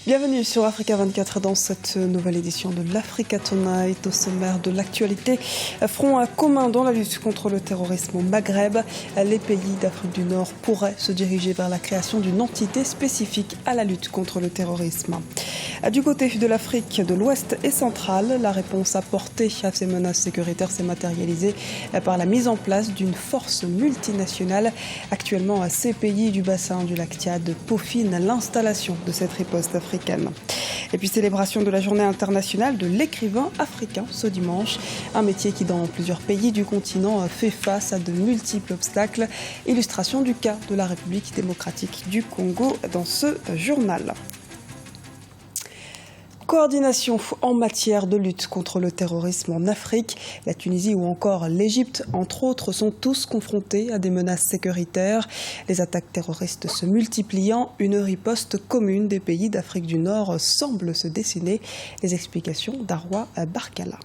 Bienvenue sur Africa 24 dans cette nouvelle édition de l'Africa Tonight. Au sommaire de l'actualité, front commun dans la lutte contre le terrorisme au Maghreb. Les pays d'Afrique du Nord pourraient se diriger vers la création d'une entité spécifique à la lutte contre le terrorisme. Du côté de l'Afrique de l'Ouest et centrale, la réponse apportée à ces menaces sécuritaires s'est matérialisée par la mise en place d'une force multinationale. Actuellement, ces pays du bassin du lac Tchad peaufinent l'installation de cette riposte africaine. Et puis célébration de la journée internationale de l'écrivain africain ce dimanche. Un métier qui dans plusieurs pays du continent fait face à de multiples obstacles. Illustration du cas de la République démocratique du Congo dans ce journal. Coordination en matière de lutte contre le terrorisme en Afrique. La Tunisie ou encore l'Égypte, entre autres, sont tous confrontés à des menaces sécuritaires. Les attaques terroristes se multipliant, une riposte commune des pays d'Afrique du Nord semble se dessiner. Les explications d'Arwa Barkala.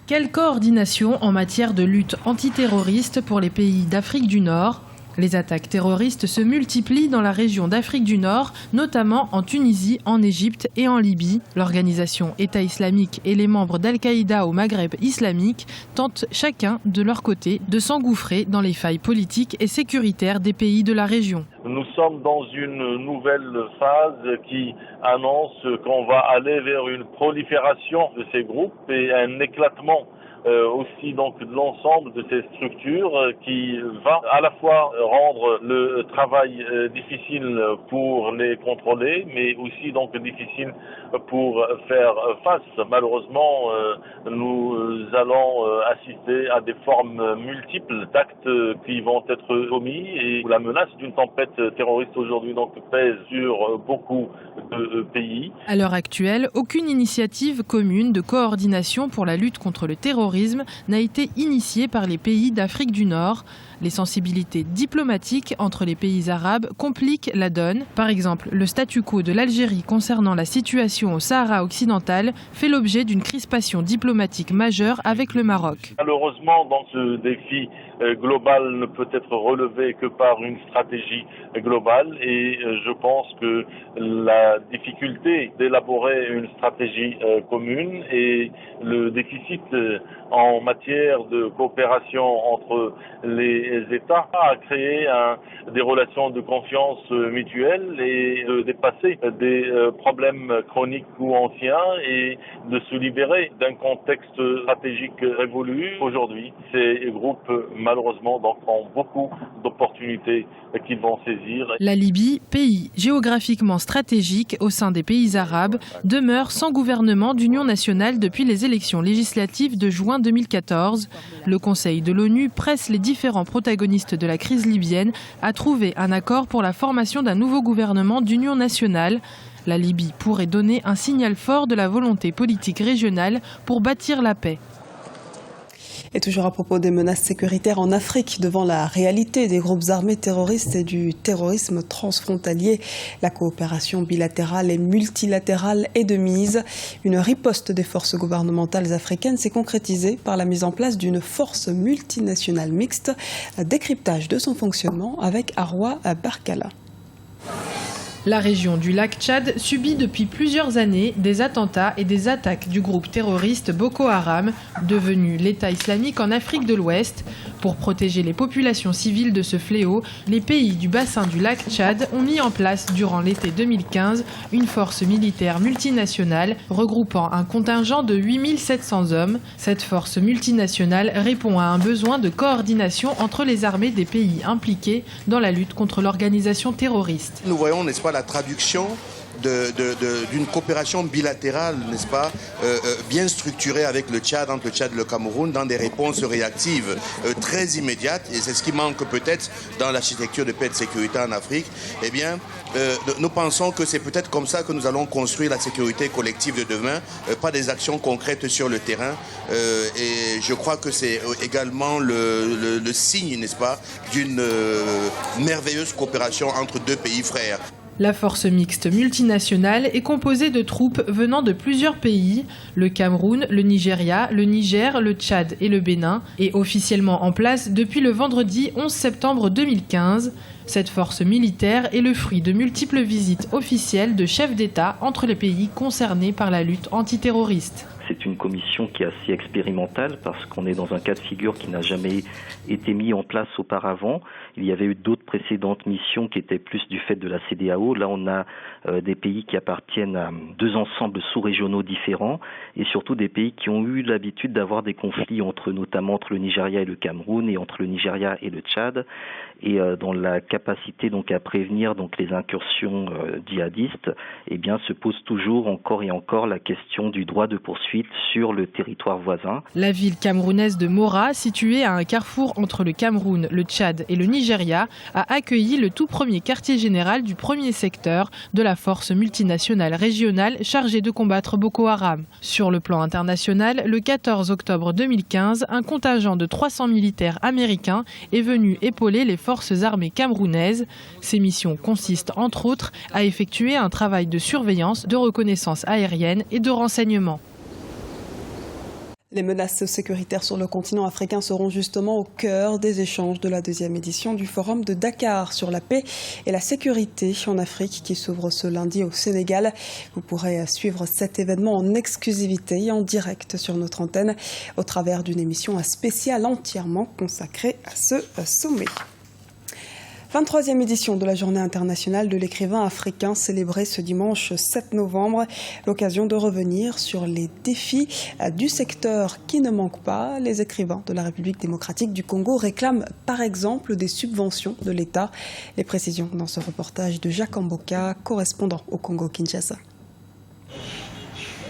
Quelle coordination en matière de lutte antiterroriste pour les pays d'Afrique du Nord ? Les attaques terroristes se multiplient dans la région d'Afrique du Nord, notamment en Tunisie, en Égypte et en Libye. L'organisation État islamique et les membres d'Al-Qaïda au Maghreb islamique tentent chacun de leur côté de s'engouffrer dans les failles politiques et sécuritaires des pays de la région. Nous sommes dans une nouvelle phase qui annonce qu'on va aller vers une prolifération de ces groupes et un éclatement aussi donc de l'ensemble de ces structures qui va à la fois rendre le travail difficile pour les contrôler, mais aussi donc difficile pour faire face. Malheureusement, nous allons assister à des formes multiples d'actes qui vont être commis et la menace d'une tempête terroriste aujourd'hui donc pèse sur beaucoup de pays. À l'heure actuelle, aucune initiative commune de coordination pour la lutte contre le terrorisme n'a été initiée par les pays d'Afrique du Nord. Les sensibilités diplomatiques entre les pays arabes compliquent la donne. Par exemple, le statu quo de l'Algérie concernant la situation au Sahara occidental fait l'objet d'une crispation diplomatique majeure avec le Maroc. Malheureusement, dans ce défi global ne peut être relevé que par une stratégie globale et je pense que la difficulté d'élaborer une stratégie commune et le déficit en matière de coopération entre les États a créé des relations de confiance mutuelle et de dépasser des problèmes chroniques ou anciens et de se libérer d'un contexte stratégique révolu. Aujourd'hui, ces groupes malheureusement donc, ont beaucoup d'opportunités qu'ils vont saisir. La Libye, pays géographiquement stratégique au sein des pays arabes, demeure sans gouvernement d'union nationale depuis les élections législatives de juin 2014. Le Conseil de l'ONU presse les différents protagonistes de la crise libyenne à trouver un accord pour la formation d'un nouveau gouvernement d'union nationale. La Libye pourrait donner un signal fort de la volonté politique régionale pour bâtir la paix. Et toujours à propos des menaces sécuritaires en Afrique, devant la réalité des groupes armés terroristes et du terrorisme transfrontalier, la coopération bilatérale et multilatérale est de mise. Une riposte des forces gouvernementales africaines s'est concrétisée par la mise en place d'une force multinationale mixte. Décryptage de son fonctionnement avec Arwa Barkala. La région du lac Tchad subit depuis plusieurs années des attentats et des attaques du groupe terroriste Boko Haram, devenu l'État islamique en Afrique de l'Ouest. Pour protéger les populations civiles de ce fléau, les pays du bassin du lac Tchad ont mis en place durant l'été 2015 une force militaire multinationale regroupant un contingent de 8700 hommes. Cette force multinationale répond à un besoin de coordination entre les armées des pays impliqués dans la lutte contre l'organisation terroriste. Nous voyons, n'est-ce pas, la traduction d'une coopération bilatérale, n'est-ce pas, bien structurée avec le Tchad, entre le Tchad et le Cameroun, dans des réponses réactives très immédiates. Et c'est ce qui manque peut-être dans l'architecture de paix et de sécurité en Afrique. Eh bien, nous pensons que c'est peut-être comme ça que nous allons construire la sécurité collective de demain, pas des actions concrètes sur le terrain. Et je crois que c'est également le signe, n'est-ce pas, d'une merveilleuse coopération entre deux pays frères. La force mixte multinationale est composée de troupes venant de plusieurs pays, le Cameroun, le Nigeria, le Niger, le Tchad et le Bénin, est officiellement en place depuis le vendredi 11 septembre 2015. Cette force militaire est le fruit de multiples visites officielles de chefs d'État entre les pays concernés par la lutte antiterroriste. C'est une commission qui est assez expérimentale parce qu'on est dans un cas de figure qui n'a jamais été mis en place auparavant. Il y avait eu d'autres précédentes missions qui étaient plus du fait de la CEDEAO. Là, on a des pays qui appartiennent à deux ensembles sous-régionaux différents et surtout des pays qui ont eu l'habitude d'avoir des conflits notamment entre le Nigeria et le Cameroun et entre le Nigeria et le Tchad. Et dans la capacité donc à prévenir donc les incursions djihadistes, eh bien se pose toujours encore et encore la question du droit de poursuite sur le territoire voisin. La ville camerounaise de Mora, située à un carrefour entre le Cameroun, le Tchad et le Nigeria, a accueilli le tout premier quartier général du premier secteur de la force multinationale régionale chargée de combattre Boko Haram. Sur le plan international, le 14 octobre 2015, un contingent de 300 militaires américains est venu épauler les forces armées camerounaises. Ces missions consistent entre autres à effectuer un travail de surveillance, de reconnaissance aérienne et de renseignement. Les menaces sécuritaires sur le continent africain seront justement au cœur des échanges de la deuxième édition du Forum de Dakar sur la paix et la sécurité en Afrique qui s'ouvre ce lundi au Sénégal. Vous pourrez suivre cet événement en exclusivité et en direct sur notre antenne au travers d'une émission spéciale entièrement consacrée à ce sommet. 23e édition de la Journée internationale de l'écrivain africain célébrée ce dimanche 7 novembre. L'occasion de revenir sur les défis du secteur qui ne manquent pas. Les écrivains de la République démocratique du Congo réclament par exemple des subventions de l'État. Les précisions dans ce reportage de Jacques Amboka, correspondant au Congo-Kinshasa.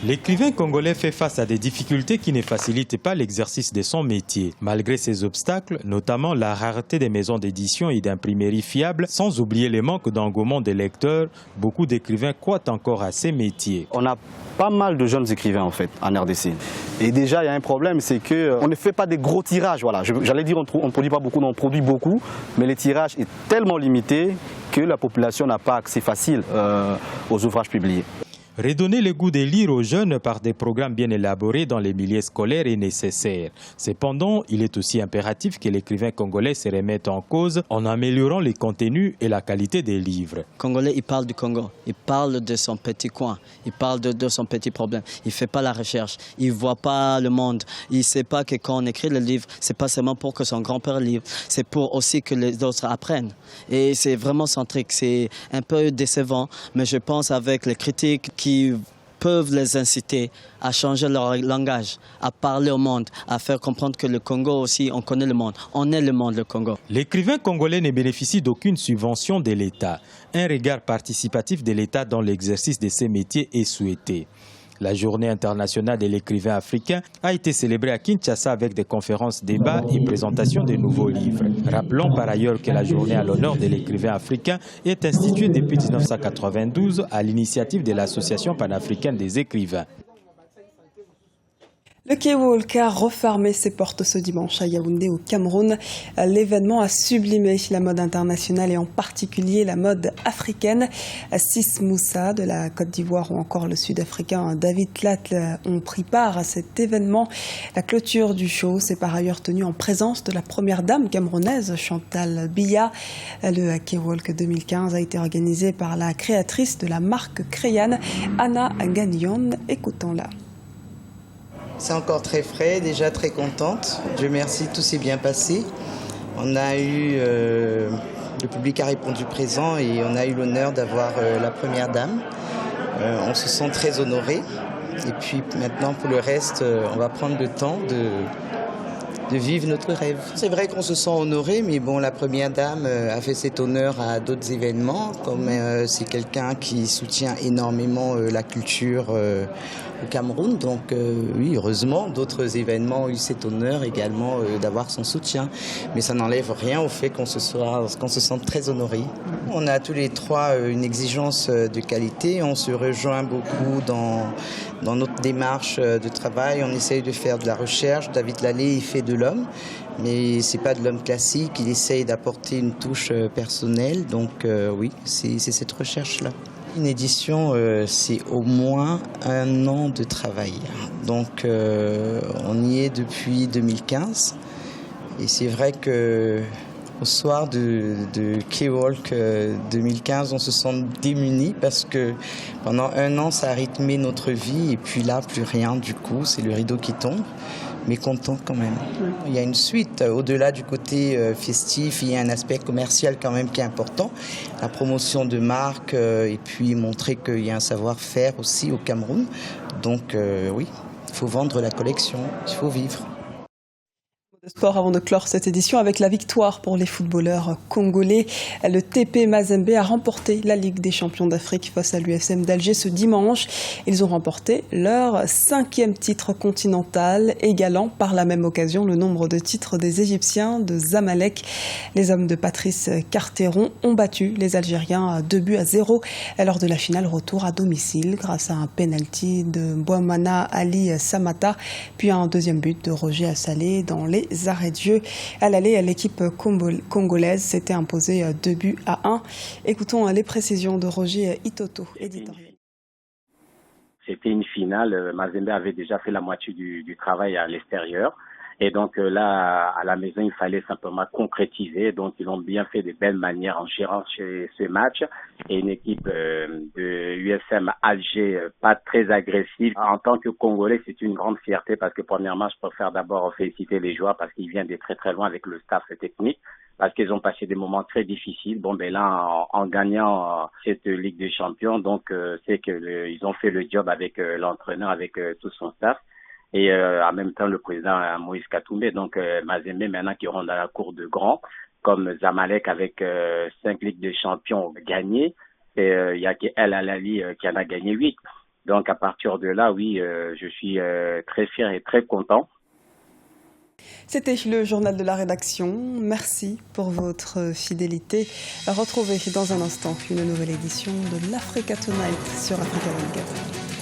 L'écrivain congolais fait face à des difficultés qui ne facilitent pas l'exercice de son métier. Malgré ces obstacles, notamment la rareté des maisons d'édition et d'imprimerie fiables, sans oublier le manque d'engouement des lecteurs, beaucoup d'écrivains croient encore à ces métiers. On a pas mal de jeunes écrivains en fait en RDC. Et déjà il y a un problème, c'est qu'on ne fait pas des gros tirages. Voilà. J'allais dire on ne produit pas beaucoup, on produit beaucoup, mais le tirage est tellement limité que la population n'a pas accès facile aux ouvrages publiés. Redonner le goût de lire aux jeunes par des programmes bien élaborés dans les milieux scolaires est nécessaire. Cependant, il est aussi impératif que l'écrivain congolais se remette en cause en améliorant les contenus et la qualité des livres. Le Congolais, il parle du Congo, il parle de son petit coin, il parle de son petit problème. Il ne fait pas la recherche, il ne voit pas le monde. Il ne sait pas que quand on écrit le livre, ce n'est pas seulement pour que son grand-père lise, c'est pour aussi que les autres apprennent. Et c'est vraiment centrique, c'est un peu décevant, mais je pense avec les critiques qui peuvent les inciter à changer leur langage, à parler au monde, à faire comprendre que le Congo aussi, on connaît le monde. On est le monde, le Congo. L'écrivain congolais ne bénéficie d'aucune subvention de l'État. Un regard participatif de l'État dans l'exercice de ces métiers est souhaité. La Journée internationale de l'écrivain africain a été célébrée à Kinshasa avec des conférences, débats et présentations de nouveaux livres. Rappelons par ailleurs que la Journée à l'honneur de l'écrivain africain est instituée depuis 1992 à l'initiative de l'Association panafricaine des écrivains. Le K-Walk a refermé ses portes ce dimanche à Yaoundé au Cameroun. L'événement a sublimé la mode internationale et en particulier la mode africaine. Sis Moussa de la Côte d'Ivoire ou encore le Sud-Africain David Tlatl ont pris part à cet événement. La clôture du show s'est par ailleurs tenue en présence de la première dame camerounaise Chantal Biya. Le K-Walk 2015 a été organisé par la créatrice de la marque Crayon, Anna Gagnon. Écoutons-la. C'est encore très frais, déjà très contente. Dieu merci, tout s'est bien passé. On a eu, le public a répondu présent et on a eu l'honneur d'avoir la première dame. On se sent très honorés. Et puis maintenant, pour le reste, on va prendre le temps de vivre notre rêve. C'est vrai qu'on se sent honoré, mais bon, la première dame a fait cet honneur à d'autres événements, comme c'est quelqu'un qui soutient énormément la culture au Cameroun. Donc oui, heureusement, d'autres événements ont eu cet honneur également d'avoir son soutien. Mais ça n'enlève rien au fait qu'on se sente très honoré. On a tous les trois une exigence de qualité. On se rejoint beaucoup dans notre démarche de travail. On essaye de faire de la recherche. David Lalé, il fait de l'homme, mais c'est pas de l'homme classique. Il essaye d'apporter une touche personnelle. Donc oui, c'est cette recherche-là. Une édition, c'est au moins 1 an de travail. Donc on y est depuis 2015. Et c'est vrai que au soir de K-Walk 2015, on se sent démunis parce que pendant un an, ça a rythmé notre vie et puis là, plus rien du coup, c'est le rideau qui tombe. Mais content quand même. Il y a une suite. Au-delà du côté festif, il y a un aspect commercial quand même qui est important. La promotion de marques et puis montrer qu'il y a un savoir-faire aussi au Cameroun. Donc oui, il faut vendre la collection, il faut vivre. Sport avant de clore cette édition avec la victoire pour les footballeurs congolais. Le TP Mazembe a remporté la Ligue des champions d'Afrique face à l'USM d'Alger ce dimanche. Ils ont remporté leur 5e titre continental, égalant par la même occasion le nombre de titres des Égyptiens de Zamalek. Les hommes de Patrice Carteron ont battu les Algériens 2-0 lors de la finale retour à domicile grâce à un penalty de Bouamana Ali Samata, puis un deuxième but de Roger Assalé dans les arrêts de jeu. À l'aller, l'équipe congolaise s'était imposée 2-1. Écoutons les précisions de Roger Itoto, éditorial. C'était une finale. Mazembe avait déjà fait la moitié du travail à l'extérieur. Et donc là, à la maison, il fallait simplement concrétiser. Donc ils ont bien fait de belles manières en gérant ce match. Et une équipe de USM Alger pas très agressive. En tant que Congolais, c'est une grande fierté parce que premièrement, je préfère d'abord féliciter les joueurs parce qu'ils viennent de très très loin avec le staff technique. Parce qu'ils ont passé des moments très difficiles. Bon, ben là, en gagnant cette Ligue des Champions, donc c'est que ils ont fait le job avec l'entraîneur, avec tout son staff. Et en même temps le président Moïse Katumbi, donc Mazembe maintenant qui rentre dans la cour de grands, comme Zamalek avec 5 Ligues de Champions gagnées, et il y a El Alali qui en a gagné 8. Donc à partir de là, oui, je suis très fier et très content. C'était le journal de la rédaction. Merci pour votre fidélité. Retrouvez dans un instant une nouvelle édition de l'Africa Tonight sur Africa 24.